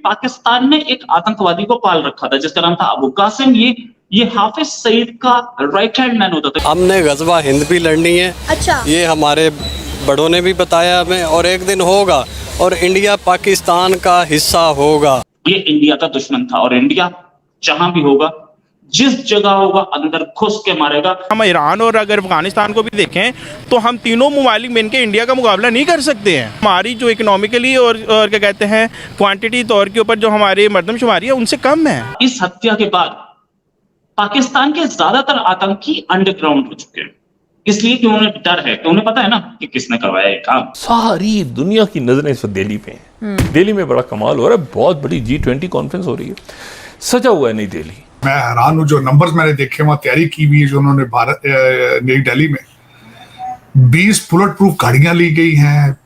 पाकिस्तान ने एक आतंकवादी को पाल रखा था जिसका नाम था अबू कासिम। ये हाफिज सईद का राइट हैंड मैन होता था। हमने गजवा हिंद भी लड़नी है। अच्छा, ये हमारे बड़ों ने भी बताया हमें, और एक दिन होगा और इंडिया पाकिस्तान का हिस्सा होगा। ये इंडिया का दुश्मन था और इंडिया जहां भी होगा, जिस जगह होगा, अंदर घुस के मारेगा। हम ईरान और अगर अफगानिस्तान को भी देखें तो हम तीनों ममालिक मिलकर के इंडिया का मुकाबला नहीं कर सकते हैं। हमारी जो इकोनॉमिकली और क्या कहते हैं क्वांटिटी तौर के ऊपर जो हमारी मर्दमशुमारी है उनसे कम है। इस हत्या के बाद पाकिस्तान के ज्यादातर आतंकी अंडरग्राउंड हो चुके हैं, इसलिए कि उन्हें डर है, कि उन्हें पता है ना कि किसने करवाया ये काम। सारी दुनिया की नजरें इस वक्त दिल्ली पे हैं। दिल्ली में बड़ा कमाल हो रहा है, बहुत बड़ी G20 कॉन्फ्रेंस हो रही है, सजा हुआ है नई दिल्ली। मैं हैरान हूँ, जो नंबर्स मैंने देखे वहां तैयारी की हुई है जो उन्होंने नई दिल्ली में 20 बुलेट प्रूफ गाड़ियां ली गई हैं,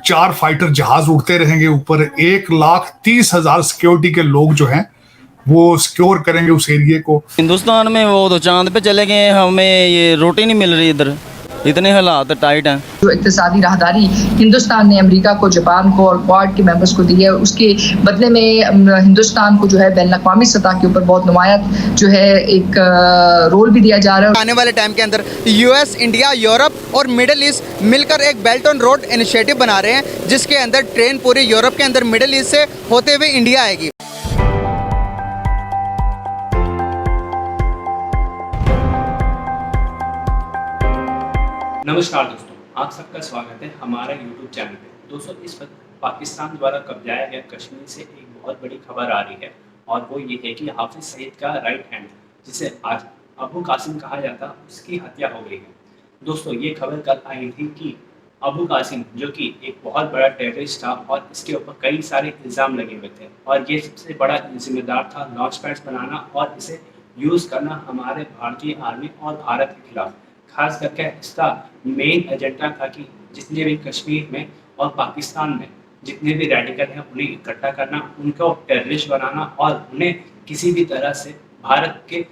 4 फाइटर जहाज उड़ते रहेंगे ऊपर, 1,30,000 सिक्योरिटी के लोग जो हैं वो सिक्योर करेंगे उस एरिया को। हिंदुस्तान में वो तो चांद पे चले गए, हमें ये रोटी नहीं मिल रही, इधर इतने हालात टाइट हैं। जो इक्तिसादी राहदारी हिंदुस्तान ने अमेरिका को, जापान को और क्वाड के मेंबर्स को दी है, उसके बदले में हिंदुस्तान को जो है बैन अक़वामी सतह के ऊपर बहुत नुमाया जो है एक रोल भी दिया जा रहा है। आने वाले टाइम के अंदर US, इंडिया, यूरोप और मिडिल ईस्ट मिलकर एक बेल्ट ऑन रोड इनिशिएटिव बना रहे हैं, जिसके अंदर ट्रेन पूरे यूरोप के अंदर मिडिल ईस्ट से होते हुए इंडिया आएगी। नमस्कार दोस्तों, आप सबका स्वागत है हमारा YouTube चैनल पे। दोस्तों, इस वक्त पाकिस्तान द्वारा कब्जाया गया कश्मीर से एक बहुत बड़ी खबर आ रही है, और वो ये है कि हाफिज सईद का राइट हैंड, जिसे आज अबू कासिम कहा जाता, उसकी हत्या हो गई है। दोस्तों, ये खबर कल आई थी कि अबू कासिम, जो कि एक बहुत बड़ा टेररिस्ट था और इसके ऊपर कई सारे इल्ज़ाम लगे हुए थे, और ये सबसे बड़ा जिम्मेदार था लॉन्च पैड्स बनाना और इसे यूज़ करना हमारे भारतीय आर्मी और भारत के खिलाफ। खास करके इसका मेन एजेंडा था कि जितने भी कश्मीर में और पाकिस्तान में जितने भी रेडिकल हैं उन्हें इकट्ठा करना, उनको टेररिस्ट बनाना और उन्हें किसी भी तरह से भारत के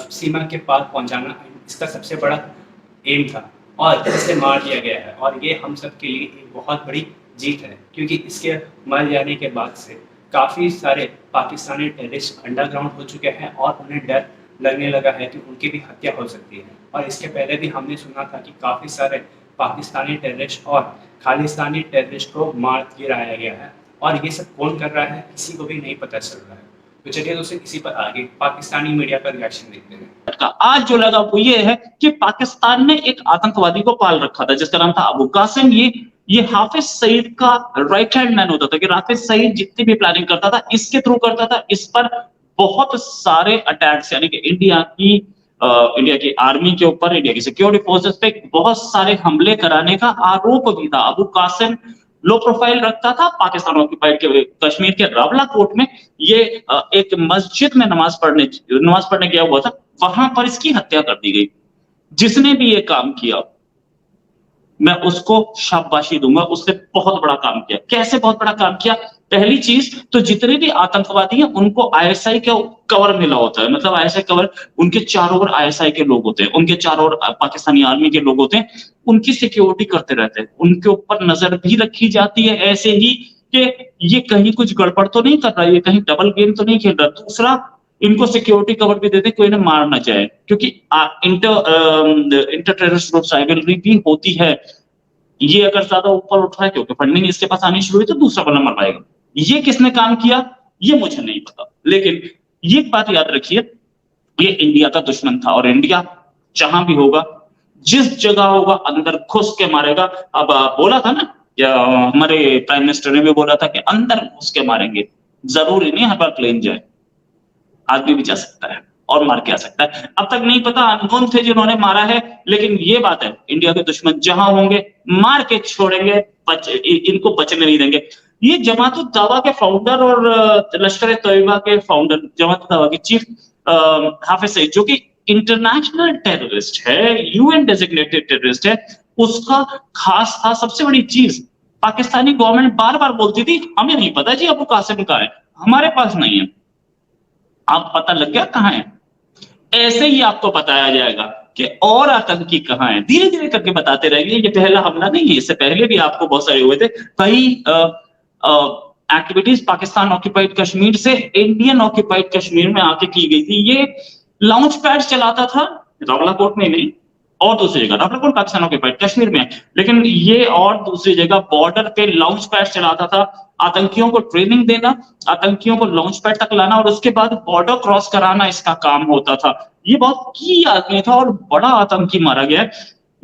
सीमा के पार पहुंचाना, इसका सबसे बड़ा एम था, और इसे मार दिया गया है। और ये हम सब के लिए एक बहुत बड़ी जीत है, क्योंकि इसके मर जाने के बाद से काफ़ी सारे पाकिस्तानी टेररिस्ट अंडरग्राउंड हो चुके हैं और उन्हें डर लगने लगा है कि उनकी भी हत्या हो सकती है। और इसके पहले भी हमने सुना था कि काफ़ी सारे पाकिस्तानी टेररिस्ट और खालिस्तानी टेररिस्ट को मार गिराया गया है, और ये सब कौन कर रहा है किसी को भी नहीं पता चल रहा है। तो चलिए दोस्तों, इसी पर आगे पाकिस्तानी मीडिया का रिएक्शन देखते हैं। आज जो लगा वो ये है कि पाकिस्तान ने एक आतंकवादी को पाल रखा था जिसका नाम था अबू कासिम। ये हाफिज सईद का राइट हैंड मैन होता था, कि हाफिज सईद जितनी भी प्लानिंग करता था इसके थ्रू करता था। इस पर बहुत सारे अटैक्स, यानी कि इंडिया की आर्मी के ऊपर, इंडिया की सिक्योरिटी फोर्सेस पे बहुत सारे हमले कराने का आरोप भी था। अबू कासिम लो प्रोफाइल रखता था। पाकिस्तान ऑक्युपाइड के कश्मीर के रावलाकोट में ये एक मस्जिद में नमाज पढ़ने गया हुआ था, वहां पर इसकी हत्या कर दी गई। जिसने भी ये काम किया मैं उसको शाबाशी दूंगा, उसने बहुत बड़ा काम किया। कैसे बहुत बड़ा काम किया? पहली चीज तो जितने भी आतंकवादी हैं उनको ISI का कवर मिला होता है, मतलब ISI कवर, उनके चारों ओर ISI के लोग होते हैं, उनके चारों ओर पाकिस्तानी आर्मी के लोग होते हैं, उनकी सिक्योरिटी करते रहते हैं, उनके ऊपर नजर भी रखी जाती है ऐसे ही कि ये कहीं कुछ गड़बड़ तो नहीं कर रहा, ये कहीं डबल गेम तो नहीं खेल रहा। दूसरा, इनको सिक्योरिटी कवर भी देते, कोई इन्हें मार ना जाए, क्योंकि इंटर टेररिस्ट ग्रुप राइवलरी भी होती है। ये अगर ज्यादा ऊपर उठ रहा है क्योंकि फंडिंग इसके पास आनी शुरू हुई तो दूसरा बंदा मर पाएगा। ये किसने काम किया ये मुझे नहीं पता, लेकिन ये बात याद रखिए, ये इंडिया का दुश्मन था और इंडिया जहां भी होगा, जिस जगह होगा, अंदर घुस के मारेगा। अब बोला था ना, या हमारे प्राइम मिनिस्टर ने भी बोला था कि अंदर घुस के मारेंगे। जरूरी नहीं हर बार प्लेन जाए, आदमी भी जा सकता है और मार के आ सकता है। अब तक नहीं पता, अननोन थे जिन्होंने मारा है, लेकिन ये बात है, इंडिया के दुश्मन जहां होंगे मार के छोड़ेंगे, इनको बचने नहीं देंगे। ये जमात-उद-दावा के फाउंडर और लश्कर-ए-तोयबा के फाउंडर, जमात-उद-दावा के चीफ हाफिज सईद, जो कि इंटरनेशनल टेररिस्ट है, UN डेजिग्नेटेड टेररिस्ट है, उसका खास था। सबसे बड़ी चीज, पाकिस्तानी गवर्नमेंट बार बार बोलती थी हमें नहीं पता जी अबू कासिम कहाँ है, हमारे पास नहीं है। आप पता लग गया कहाँ है, ऐसे ही आपको बताया जाएगा कि और आतंकी कहाँ है, धीरे धीरे करके बताते रहेंगे। ये पहला हमला नहीं है, इससे पहले भी आपको बहुत सारे हुए थे। कई एक्टिविटीज पाकिस्तान ऑक्यूपाइड कश्मीर से इंडियन ऑक्यूपाइड कश्मीर में आके की गई थी। ये लॉन्च पैड चलाता था रावलाकोट में नहीं और दूसरी जगह, रावलाकोट पाकिस्तान ऑक्यूपाइड कश्मीर में, लेकिन ये और दूसरी जगह बॉर्डर पे लॉन्च पैड चलाता था, आतंकियों को ट्रेनिंग देना, आतंकियों को लॉन्च पैड तक लाना और उसके बाद बॉर्डर क्रॉस कराना इसका काम होता था। ये बहुत की आदमी था और बड़ा आतंकी मारा गया।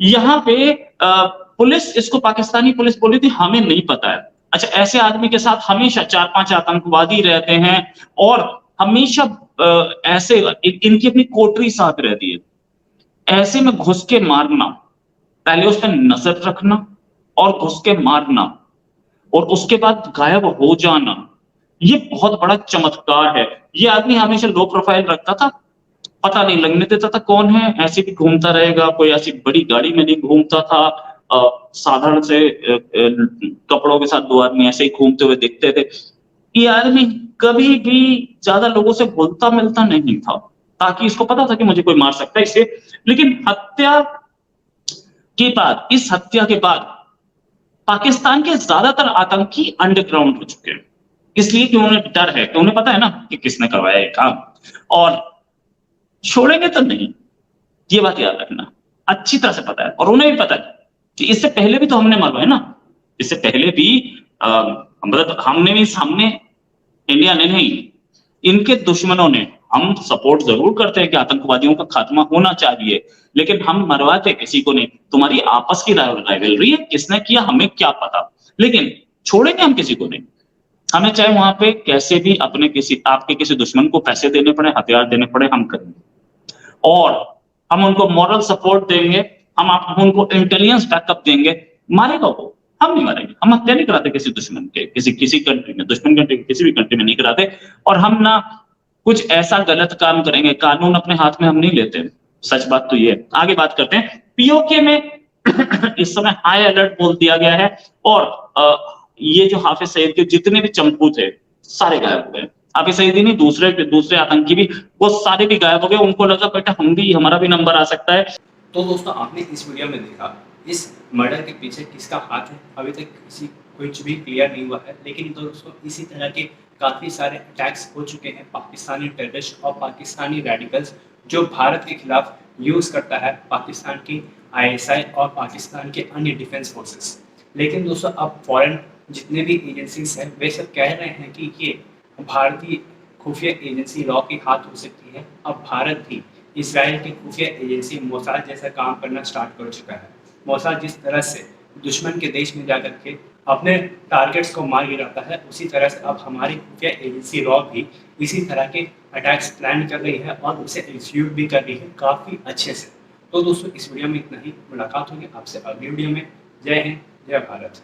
यहाँ पे पुलिस, इसको पाकिस्तानी पुलिस बोली थी हमें नहीं पता है। अच्छा, ऐसे आदमी के साथ हमेशा 4-5 आतंकवादी रहते हैं और हमेशा ऐसे इनकी अपनी कोटरी साथ रहती है, ऐसे में घुस के मारना, पहले उस पर नजर रखना और घुस के मारना और उसके बाद गायब हो जाना, ये बहुत बड़ा चमत्कार है। ये आदमी हमेशा लो प्रोफाइल रखता था, पता नहीं लगने देता था कौन है, ऐसे भी घूमता रहेगा, कोई ऐसी बड़ी गाड़ी में नहीं घूमता था, साधारण से कपड़ों के साथ दो आदमी ऐसे ही घूमते हुए दिखते थे। ये आदमी कभी भी ज्यादा लोगों से घुलता मिलता नहीं था, ताकि इसको पता था कि मुझे कोई मार सकता है इसे। लेकिन हत्या के बाद, इस हत्या के बाद पाकिस्तान के ज्यादातर आतंकी अंडरग्राउंड हो चुके हैं, इसलिए कि उन्हें डर है, कि उन्हें पता है ना कि किसने करवाया ये काम, और छोड़ेंगे तो नहीं, ये बात याद रखना, अच्छी तरह से पता है। और उन्हें भी पता है कि इससे पहले भी तो हमने मरवाए ना, इससे पहले भी मतलब हमने भी, सामने इंडिया ने नहीं, इनके दुश्मनों ने। हम सपोर्ट जरूर करते हैं कि आतंकवादियों का खात्मा होना चाहिए, लेकिन हम मरवाते किसी को नहीं। तुम्हारी आपस की राइवलरी है, किसने किया हमें क्या पता, लेकिन छोड़ेंगे हम किसी को नहीं। हमें चाहे वहां पे कैसे भी अपने किसी, आपके किसी दुश्मन को पैसे देने पड़े, हथियार देने पड़े, हम करेंगे और हम उनको मॉरल सपोर्ट देंगे, हम उनको इंटेलिजेंस बैकअप देंगे। मारेगा वो, हम नहीं मारेंगे, हम हत्या नहीं कराते किसी दुश्मन के, किसी कंट्री में, दुश्मन कंट्री किसी भी कंट्री में नहीं कराते। और हम ना कुछ ऐसा गलत काम करेंगे, कानून अपने हाथ में हम नहीं लेते, सच बात तो ये है। आगे बात करते हैं। पीओके में इस समय हाई अलर्ट बोल दिया गया है और ये जो हाफिज सईद के जितने भी चंपू थे सारे गायब हो गए। हाफिज सईद ही नहीं, दूसरे आतंकी भी, वो सारे भी गायब हो गए। उनको लगा बेटा हम भी, हमारा भी नंबर आ सकता है। तो दोस्तों, आपने इस वीडियो में देखा इस मर्डर के पीछे किसका हाथ है, अभी तक कुछ भी क्लियर नहीं हुआ है। लेकिन दोस्तों, इसी तरह के काफ़ी सारे अटैक्स हो चुके हैं पाकिस्तानी टेररिस्ट और पाकिस्तानी रेडिकल्स, जो भारत के खिलाफ यूज़ करता है पाकिस्तान की ISI और पाकिस्तान के अन्य डिफेंस फोर्सेस। लेकिन दोस्तों, अब फॉरेन जितने भी एजेंसीज हैं वे सब कह रहे हैं कि ये भारतीय खुफिया एजेंसी रॉ के हाथ हो सकती है। अब भारत भी इसराइल की खुफिया एजेंसी मोसाद जैसा काम करना स्टार्ट कर चुका है। मोसाद जिस तरह से दुश्मन के देश में जाकर के अपने टारगेट्स को मार गिराता है, उसी तरह से अब हमारी खुफिया एजेंसी रॉ भी इसी तरह के अटैक्स प्लान कर रही है और उसे एग्जीक्यूट भी कर रही है काफ़ी अच्छे से। तो दोस्तों, इस वीडियो में इतना ही। मुलाकात होगी आपसे अगली वीडियो में। जय हिंद, जय भारत।